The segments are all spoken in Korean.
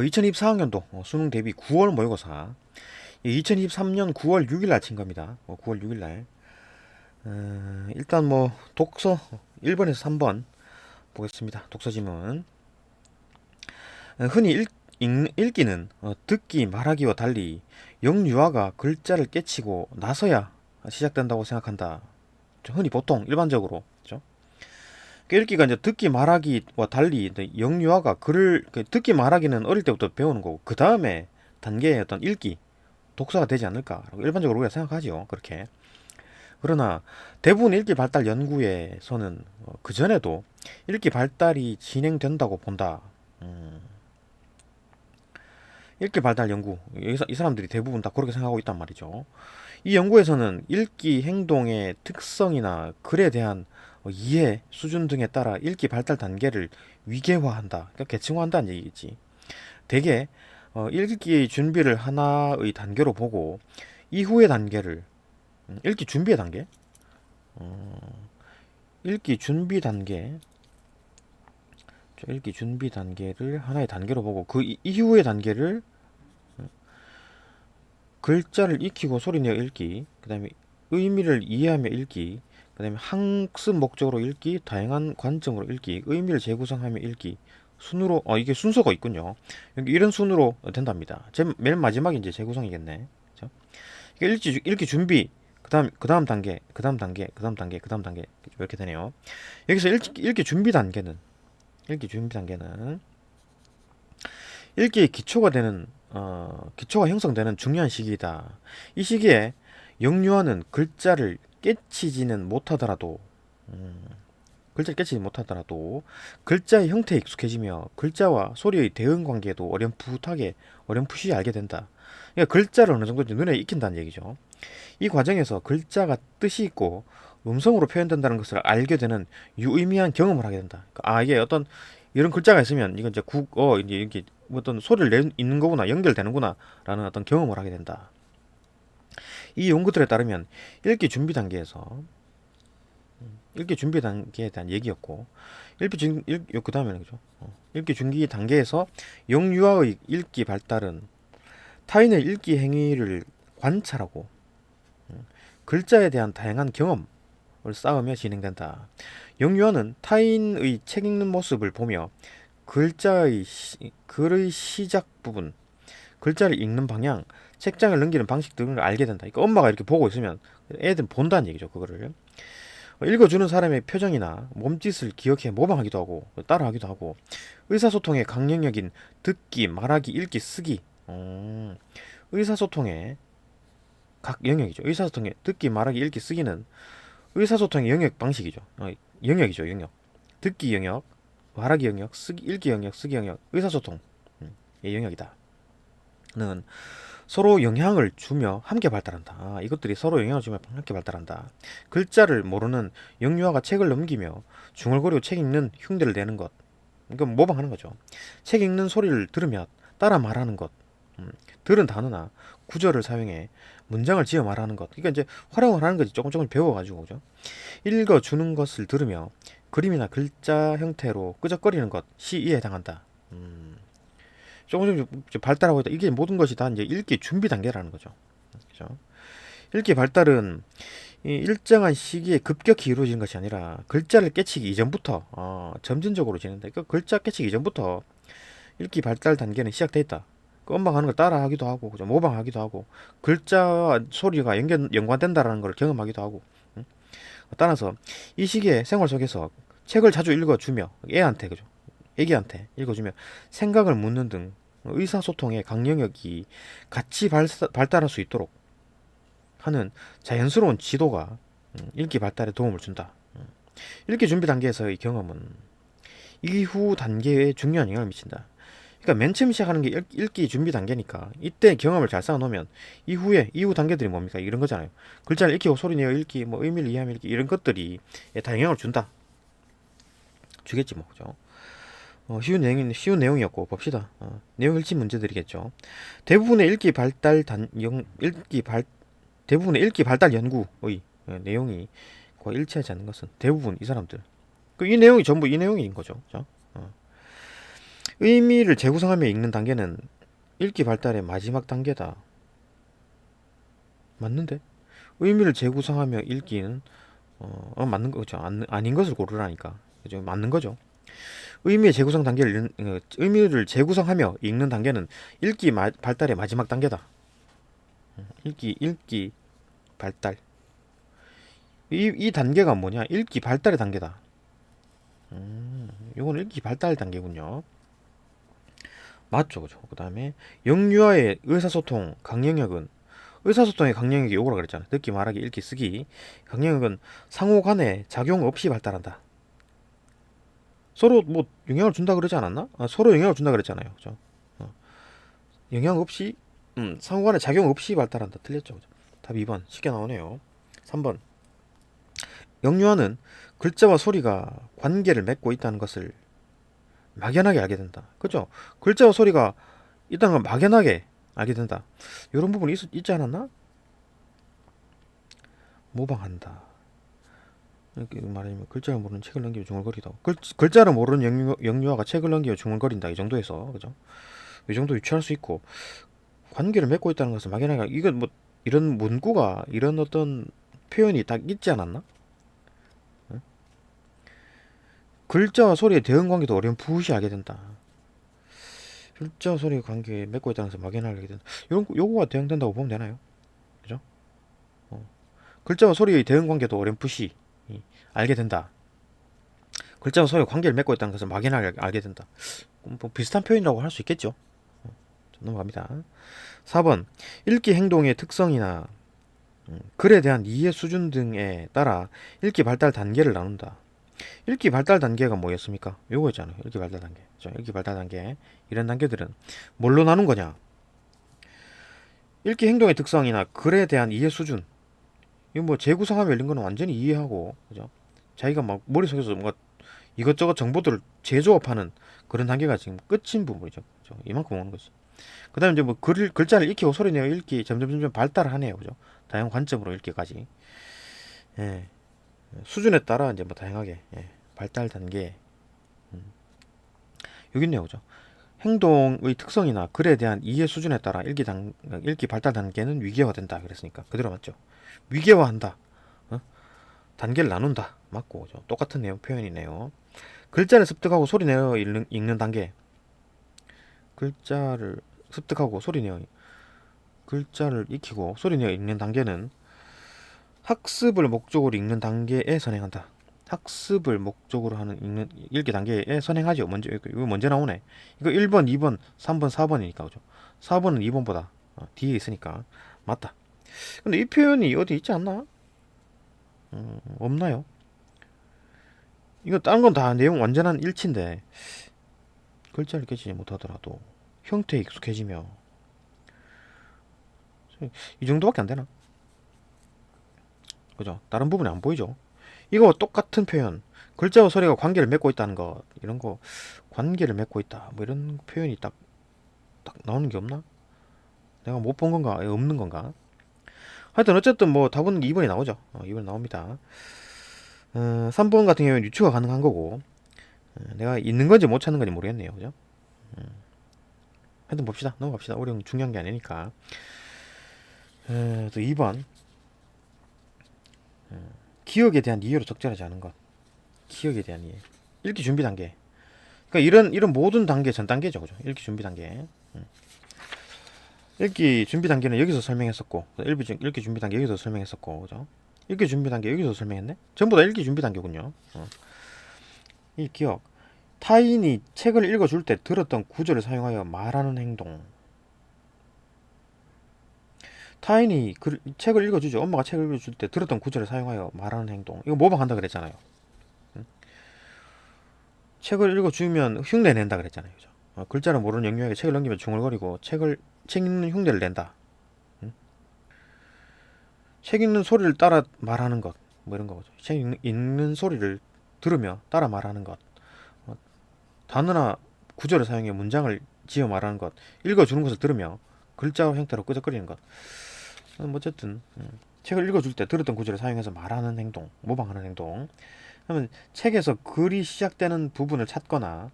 2024학년도 수능 대비 9월 모의고사 2023년 9월 6일 날 친 겁니다. 9월 6일 날. 일단 뭐 독서 1번에서 3번 보겠습니다. 독서 지문. 흔히 읽기는 듣기, 말하기와 달리 영유아가 글자를 깨치고 나서야 시작된다고 생각한다. 흔히 보통 일반적으로 그죠? 읽기가 이제 듣기 말하기와 달리 이제 영유아가 글을 듣기 말하기는 어릴 때부터 배우는 거고 그 다음에 단계의 어떤 읽기 독서가 되지 않을까라고 일반적으로 우리가 생각하죠. 그렇게. 그러나 대부분 읽기 발달 연구에서는 그 전에도 읽기 발달이 진행된다고 본다. 음, 읽기 발달 연구 이 사람들이 대부분 다 그렇게 생각하고 있단 말이죠. 이 연구에서는 읽기 행동의 특성이나 글에 대한 이해 수준 등에 따라 읽기 발달 단계를 위계화한다. 그러니까 계층화한다는 얘기지. 대개 읽기 준비를 하나의 단계로 보고 이후의 단계를 읽기 준비의 단계, 어, 읽기 준비 단계, 읽기 준비 단계를 하나의 단계로 보고 그 이후의 단계를 글자를 익히고 소리내어 읽기, 그 다음에 의미를 이해하며 읽기, 그 다음에 학습 목적으로 읽기, 다양한 관점으로 읽기, 의미를 재구성하며 읽기, 순으로, 이게 순서가 있군요. 여기 이런 순으로 된답니다. 맨 마지막에 이제 재구성이겠네. 그죠? 그러니까 읽기 준비, 그 다음 단계, 그 다음 단계, 그 다음 단계, 그 다음 단계, 이렇게 되네요. 여기서 읽기 준비 단계는, 읽기 준비 단계는, 읽기의 기초가 형성되는 중요한 시기이다. 이 시기에 영유아는 음, 글자를 깨치지 못하더라도 글자의 형태에 익숙해지며 글자와 소리의 대응 관계도 어렴풋이 알게 된다. 그러니까 글자를 어느 정도 눈에 익힌다는 얘기죠. 이 과정에서 글자가 뜻이 있고 음성으로 표현된다는 것을 알게 되는 유의미한 경험을 하게 된다. 그러니까 이게 어떤 이런 글자가 있으면 이건 이제 이제 이게 어떤 소리를 있는 거구나, 연결되는구나라는 어떤 경험을 하게 된다. 이 연구들에 따르면 읽기 준비 단계에서 읽기 준비 단계에 대한 얘기였고 그 다음에는 그죠? 읽기 준비 단계에서 영유아의 읽기 발달은 타인의 읽기 행위를 관찰하고 글자에 대한 다양한 경험을 쌓으며 진행된다. 영유아는 타인의 책 읽는 모습을 보며 글의 시작 부분, 글자를 읽는 방향, 책장을 넘기는 방식 등을 알게 된다. 그러니까 엄마가 이렇게 보고 있으면 애들은 본다는 얘기죠. 그거를. 읽어주는 사람의 표정이나 몸짓을 기억해 모방하기도 하고 따라하기도 하고 의사소통의 강령역인 듣기, 말하기, 읽기, 쓰기 의사소통의 각 영역이죠. 의사소통의 듣기, 말하기, 읽기, 쓰기는 의사소통의 영역 방식이죠. 영역이죠. 영역. 듣기 영역, 말하기 영역, 읽기 영역, 쓰기 영역, 의사소통의 영역이다. 는 서로 영향을 주며 함께 발달한다. 이것들이 서로 영향을 주며 함께 발달한다. 글자를 모르는 영유아가 책을 넘기며 중얼거리고 책 읽는 흉내를 내는 것. 이건 모방하는 거죠. 책 읽는 소리를 들으며 따라 말하는 것. 들은 단어나 구절을 사용해 문장을 지어 말하는 것. 그러니까 이제 활용을 하는 거지. 조금 조금 배워가지고 그죠. 읽어주는 것을 들으며 그림이나 글자 형태로 끄적거리는 것이 해당한다. 조금 좀 발달하고 있다. 이게 모든 것이 다 이제 읽기 준비 단계라는 거죠. 그죠? 읽기 발달은 이 일정한 시기에 급격히 이루어지는 것이 아니라 글자를 깨치기 이전부터 점진적으로 진행된다. 그러니까 글자 깨치기 이전부터 읽기 발달 단계는 시작돼 있다. 그 엄마가 하는 걸 따라하기도 하고, 그죠? 모방하기도 하고, 글자와 소리가 연관된다라는 걸 경험하기도 하고. 응? 따라서 이 시기에 생활 속에서 책을 자주 읽어주며 애한테, 그죠? 애기한테 읽어주며 생각을 묻는 등 의사소통의 강영역이 같이 발달할 수 있도록 하는 자연스러운 지도가 읽기 발달에 도움을 준다. 읽기 준비 단계에서의 경험은 이후 단계에 중요한 영향을 미친다. 그러니까 맨 처음 시작하는 게 읽기 준비 단계니까 이때 경험을 잘 쌓아놓으면 이후 단계들이 뭡니까? 이런 거잖아요. 글자를 익히고 소리내어 읽기, 뭐 의미를 이해하며 읽기 이런 것들이 다 영향을 준다. 주겠지 뭐 그죠? 쉬운 내용이었고 봅시다. 내용 일치 문제들이겠죠. 대부분의 대부분의 읽기 발달 연구의 내용이 거의 일치하지 않는 것은 대부분 이 사람들. 이 내용이 전부 이 내용인 거죠. 그죠? 의미를 재구성하며 읽는 단계는 읽기 발달의 마지막 단계다. 맞는데? 의미를 재구성하며 읽기는 맞는 거죠. 아닌 것을 고르라니까. 그죠? 맞는 거죠. 의미의 재구성 단계를 의미를 재구성하며 읽는 단계는 읽기 발달의 마지막 단계다. 읽기 발달. 이 단계가 뭐냐? 읽기 발달의 단계다. 이건 읽기 발달 단계군요. 맞죠, 그죠? 그 다음에 영유아의 의사소통 강영역은 의사소통의 강영역이 요거라 그랬잖아. 듣기, 말하기, 읽기, 쓰기. 강영역은 상호 간에 작용 없이 발달한다. 서로 뭐 영향을 준다 그러지 않았나? 서로 영향을 준다 그랬잖아요. 그죠? 영향 없이 상호 간에 작용 없이 발달한다. 틀렸죠, 그죠? 답 2번 쉽게 나오네요. 3번 영유아는 글자와 소리가 관계를 맺고 있다는 것을 막연하게 알게 된다. 그죠? 글자와 소리가 있다는 걸 막연하게 알게 된다. 이런 부분이 있지 않았나? 모방한다. 이렇게 말하면 글자를 모르는 책을 넘기며 중얼거리다. 글자를 모르는 영유아가 책을 넘기며 중얼거린다. 이 정도에서 그죠? 이 정도 유추할 수 있고 관계를 맺고 있다는 것을 막연하게 이건 뭐 이런 문구가 이런 어떤 표현이 딱 있지 않았나? 응? 글자와 소리의 대응 관계도 어렴풋이 알게 된다. 글자와 소리의 관계에 맺고 있다는 것을 막연하게 알게 된다. 요거가 대응된다고 보면 되나요? 그죠? 글자와 소리의 대응 관계도 어렴풋이 알게 된다. 글자와 소리의 관계를 맺고 있다는 것을 막연하게 알게 된다. 뭐 비슷한 표현이라고 할 수 있겠죠. 넘어갑니다. 4번 읽기 행동의 특성이나 글에 대한 이해 수준 등에 따라 읽기 발달 단계를 나눈다. 읽기 발달 단계가 뭐였습니까? 요거 있잖아요. 읽기 발달 단계. 읽기 발달 단계. 이런 단계들은 뭘로 나눈 거냐? 읽기 행동의 특성이나 글에 대한 이해 수준. 이거 뭐 재구성하면 열린 거는 완전히 이해하고, 그죠? 자기가 막 머릿속에서 뭔가 이것저것 정보들을 재조합하는 그런 단계가 지금 끝인 부분이죠. 그죠? 이만큼 오는 거지. 그 다음에 이제 뭐 글자를 익히고 소리내어 읽기 점점 발달하네요. 그죠? 다양한 관점으로 읽기까지. 예. 수준에 따라 이제 뭐 다양하게 발달 단계. 여기 있네요. 그죠? 행동의 특성이나 글에 대한 이해 수준에 따라 읽기 발달 단계는 위계화된다. 그랬으니까 그대로 맞죠? 위계화한다. 어? 단계를 나눈다. 맞고 그죠? 똑같은 내용 표현이네요. 글자를 습득하고 소리내어 읽는 단계. 글자를 습득하고 소리내어 글자를 익히고 소리내어 읽는 단계는 학습을 목적으로 읽는 단계에 선행한다. 학습을 목적으로 하는 읽기 단계에 선행하죠. 이거 먼저 나오네. 이거 1번, 2번, 3번, 4번이니까 그죠? 4번은 2번보다 뒤에 있으니까 맞다. 근데 이 표현이 어디 있지 않나? 없나요? 이거 딴 건 다 내용 완전한 일치인데 글자를 깨지지 못하더라도 형태에 익숙해지며 이 정도밖에 안 되나? 그죠? 다른 부분이 안 보이죠? 이거와 똑같은 표현. 글자와 소리가 관계를 맺고 있다는 거. 이런 거 관계를 맺고 있다. 뭐 이런 표현이 딱 나오는 게 없나? 내가 못 본 건가? 없는 건가? 하여튼 어쨌든 뭐 답은 2번이 나오죠. 2번 나옵니다. 3번 같은 경우는 유추가 가능한 거고 내가 있는 건지 못 찾는 건지 모르겠네요. 그죠? 하여튼 봅시다. 넘어갑시다. 우리 중요한 게 아니니까. 또 2번 기억에 대한 이해로 적절하지 않은 것. 기억에 대한 이해. 읽기 준비 단계. 그러니까 이런 모든 단계 전 단계죠, 그죠? 읽기 준비 단계. 읽기 준비 단계는 여기서 설명했었고, 읽기 준비 단계 여기서 설명했었고, 그죠? 읽기 준비 단계 여기서 설명했네. 전부 다 읽기 준비 단계군요. 이 기억. 타인이 책을 읽어줄 때 들었던 구절을 사용하여 말하는 행동. 타인이 책을 읽어주죠. 엄마가 책을 읽어줄 때 들었던 구절을 사용하여 말하는 행동. 이거 모방한다 그랬잖아요. 책을 읽어주면 흉내 낸다 그랬잖아요. 그죠? 글자를 모르는 영유아에게 책을 넘기면 중얼거리고 책 읽는 흉내를 낸다. 책 읽는 소리를 따라 말하는 것. 뭐 이런 거죠. 책 읽는 소리를 들으며 따라 말하는 것. 단어나 구절을 사용해 문장을 지어 말하는 것. 읽어주는 것을 들으며 글자 형태로 끄적거리는 것. 어쨌든 책을 읽어줄 때 들었던 구절을 사용해서 말하는 행동, 모방하는 행동. 그러면 책에서 글이 시작되는 부분을 찾거나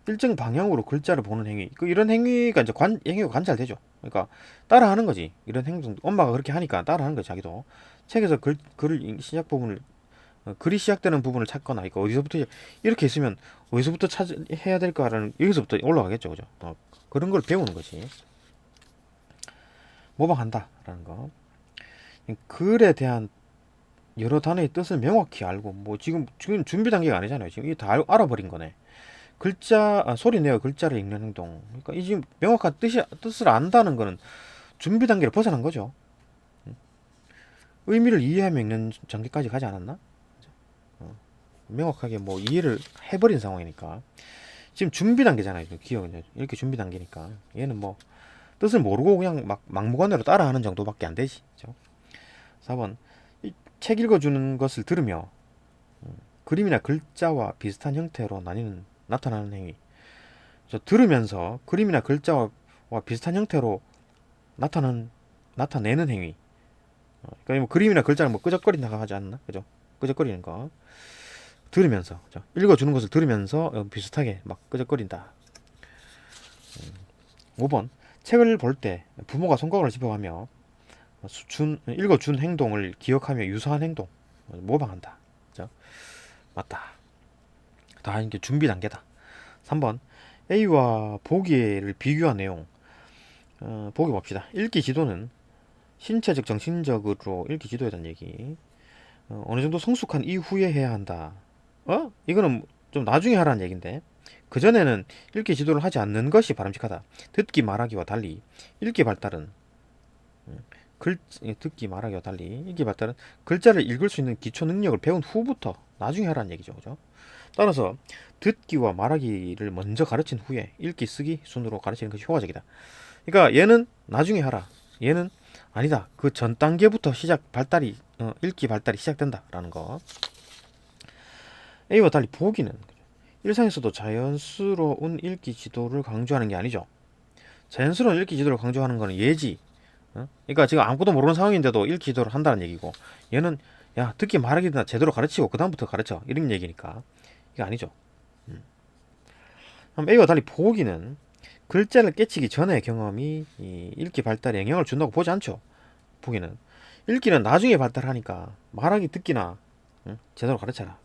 일정 방향으로 글자를 보는 행위. 이런 행위가 이제 행위가 관찰되죠. 그러니까 따라하는 거지. 이런 행동. 엄마가 그렇게 하니까 따라하는 거지, 자기도. 책에서 글을 시작 부분을 글이 시작되는 부분을 찾거나, 그러니까 어디서부터 이렇게 있으면 어디서부터 해야 될까라는 여기서부터 올라가겠죠, 그죠? 그런 걸 배우는 거지. 모방한다라는 거. 글에 대한 여러 단어의 뜻을 명확히 알고, 뭐 지금 준비 단계가 아니잖아요. 지금 이게 다 알아버린 거네. 소리 내어 글자를 읽는 행동. 그러니까 이 지금 명확한 뜻을 안다는 거는 준비 단계를 벗어난 거죠. 의미를 이해하며 읽는 단계까지 가지 않았나? 명확하게 뭐 이해를 해버린 상황이니까. 지금 준비 단계잖아요. 기억은 이렇게 준비 단계니까. 얘는 뭐 뜻을 모르고 그냥 막 막무가내로 따라하는 정도밖에 안 되지. 그죠? 4번. 이 책 읽어주는 것을 들으며 그림이나 글자와 비슷한 형태로 나타나는 행위. 들으면서 그림이나 글자와 비슷한 형태로 나타내는 행위. 그러니까 뭐 그림이나 글자는 뭐 끄적거린다고 하지 않나? 그죠? 끄적거리는 거. 들으면서, 그죠? 읽어주는 것을 들으면서 비슷하게 막 끄적거린다. 5번. 책을 볼 때 부모가 손가락을 집어가며 읽어준 행동을 기억하며 유사한 행동, 모방한다. 그죠? 맞다. 다 이게 준비 단계다. 3번. A와 보기를 비교한 내용. 보기 봅시다. 읽기 지도는 신체적, 정신적으로 읽기 지도에 대한 얘기. 어느 정도 성숙한 이후에 해야 한다. 이거는 좀 나중에 하라는 얘긴데. 그전에는 읽기 지도를 하지 않는 것이 바람직하다. 듣기 말하기와 달리 읽기 발달은 듣기 말하기와 달리 읽기 발달은 글자를 읽을 수 있는 기초 능력을 배운 후부터 나중에 하라는 얘기죠. 그죠? 따라서 듣기와 말하기를 먼저 가르친 후에 읽기, 쓰기 순으로 가르치는 것이 효과적이다. 그러니까 얘는 나중에 하라. 얘는 아니다. 그 전 단계부터 읽기 발달이 시작된다라는 거. A와 달리 보기는 일상에서도 자연스러운 읽기 지도를 강조하는 게 아니죠. 자연스러운 읽기 지도를 강조하는 거는 얘지. 그러니까 지금 아무것도 모르는 상황인데도 읽기 지도를 한다는 얘기고, 얘는 야, 듣기 말하기나 제대로 가르치고 그 다음부터 가르쳐, 이런 얘기니까 이게 아니죠. 그럼 A와 달리 보기는 글자를 깨치기 전의 경험이 이 읽기 발달에 영향을 준다고 보지 않죠. 보기는 읽기는 나중에 발달하니까 말하기, 듣기나 제대로 가르쳐라.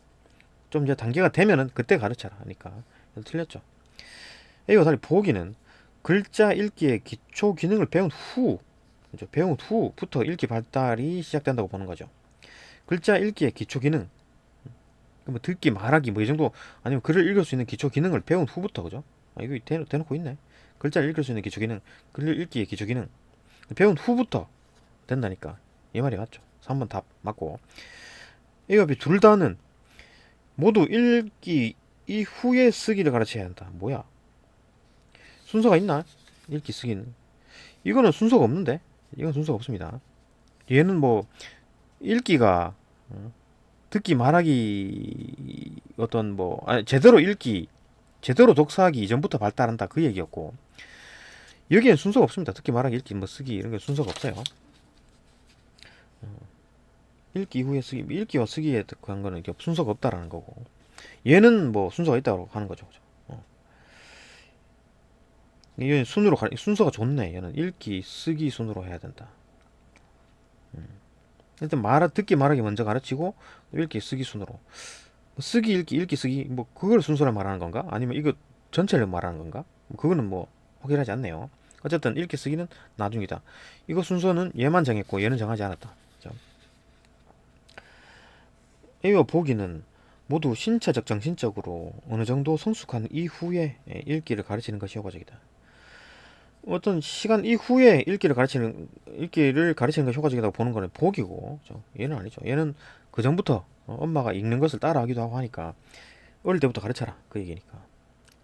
좀 이제 단계가 되면은 그때 가르쳐라 하니까 틀렸죠. A와 달리 보기는 글자 읽기의 기초 기능을 그죠? 배운 후부터 읽기 발달이 시작된다고 보는 거죠. 글자 읽기의 기초 기능, 뭐 듣기, 말하기 뭐 이 정도, 아니면 글을 읽을 수 있는 기초 기능을 배운 후부터, 그죠? 이거 대놓고 있네. 글자를 읽을 수 있는 기초 기능, 글을 읽기의 기초 기능 배운 후부터 된다니까 이 말이 맞죠. 3번 답 맞고. A와 B 둘 다는 모두 읽기 이후에 쓰기를 가르쳐야 한다. 뭐야? 순서가 있나? 읽기, 쓰기는. 이거는 순서가 없는데? 이건 순서가 없습니다. 얘는 뭐 읽기가 듣기, 말하기 어떤 뭐 제대로 읽기, 제대로 독서하기 이전부터 발달한다 그 얘기였고, 여기엔 순서가 없습니다. 듣기, 말하기, 읽기, 뭐 쓰기 이런 게 순서가 없어요. 읽기 이후에 쓰기, 읽기와 쓰기에 그한 거는 순서가 없다라는 거고, 얘는 뭐 순서가 있다고 하는 거죠. 그죠? 얘는 순서가 좋네. 얘는 읽기, 쓰기 순으로 해야 된다. 일단 듣기, 말하기 먼저 가르치고 읽기, 쓰기 순으로. 쓰기, 읽기, 읽기, 쓰기 뭐 그걸 순서를 말하는 건가? 아니면 이거 전체를 말하는 건가? 그거는 뭐 확실하지 않네요. 어쨌든 읽기, 쓰기는 나중이다. 이거 순서는 얘만 정했고 얘는 정하지 않았다. A와 보기는 모두 신체적, 정신적으로 어느 정도 성숙한 이후에 읽기를 가르치는 것이 효과적이다. 어떤 시간 이후에 읽기를 가르치는 것이 효과적이라고 보는 거는 보기고, 그죠? 얘는 아니죠. 얘는 그 전부터 엄마가 읽는 것을 따라하기도 하고 하니까 어릴 때부터 가르쳐라 그 얘기니까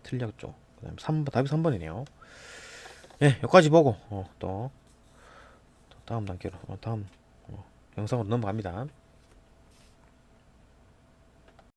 틀렸죠. 그다음 3번, 답이 3번이네요. 예, 여기까지 보고 또 다음 단계로 다음 영상으로 넘어갑니다.